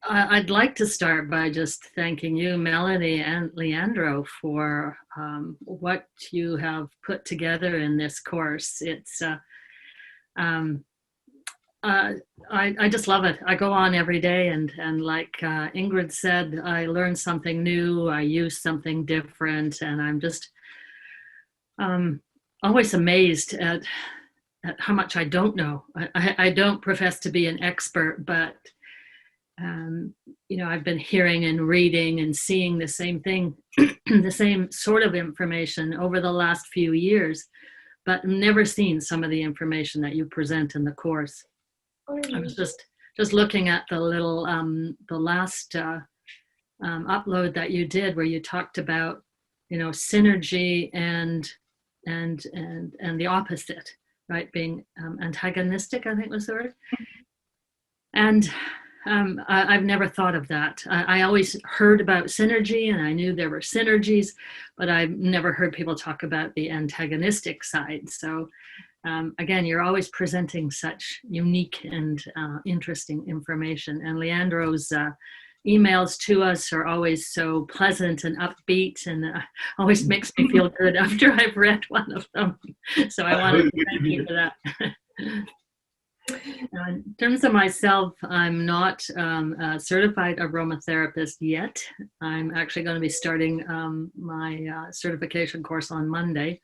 I'd like to start by just thanking you, Melanie and Leandro, for what you have put together in this course. Um, uh, I just love it. I go on every day, and like Ingrid said, I learn something new. I use something different, and I'm just um, always amazed at how much I don't know. I don't profess to be an expert, but um, I've been hearing and reading and seeing the same thing, the same sort of information over the last few years, but never seen some of the information that you present in the course. I was just looking at the last upload that you did where you talked about, synergy and the opposite, right? Being antagonistic, I think was the word. And I've never thought of that. I always heard about synergy and I knew there were synergies, but I've never heard people talk about the antagonistic side. So again, you're always presenting such unique and interesting information. And Leandro's emails to us are always so pleasant and upbeat, and always makes me feel good after I've read one of them. So I wanted to thank you for that. In terms of myself, I'm not a certified aromatherapist yet. I'm actually going to be starting my certification course on Monday.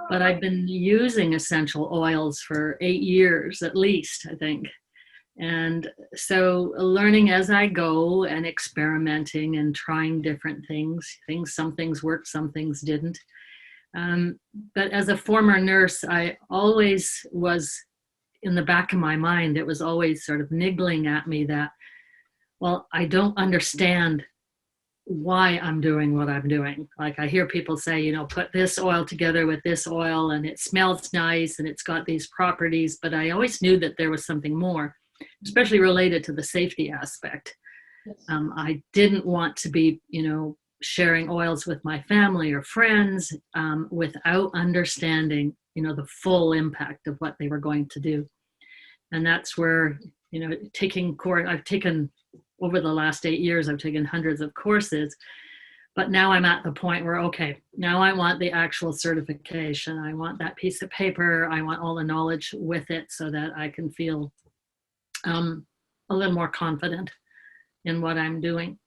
But I've been using essential oils for 8 years at least, I think. And so learning as I go and experimenting and trying different things, some things worked, some things didn't. But as a former nurse, I always was in the back of my mind, it was always sort of niggling at me that, well, I don't understand why I'm doing what I'm doing. Like I hear people say, put this oil together with this oil and it smells nice and it's got these properties, but I always knew that there was something more, especially related to the safety aspect. Yes. I didn't want to be, sharing oils with my family or friends without understanding, the full impact of what they were going to do. And that's where, I've taken over the last 8 years, I've taken hundreds of courses, but now I'm at the point where, okay, now I want the actual certification. I want that piece of paper. I want all the knowledge with it so that I can feel a little more confident in what I'm doing.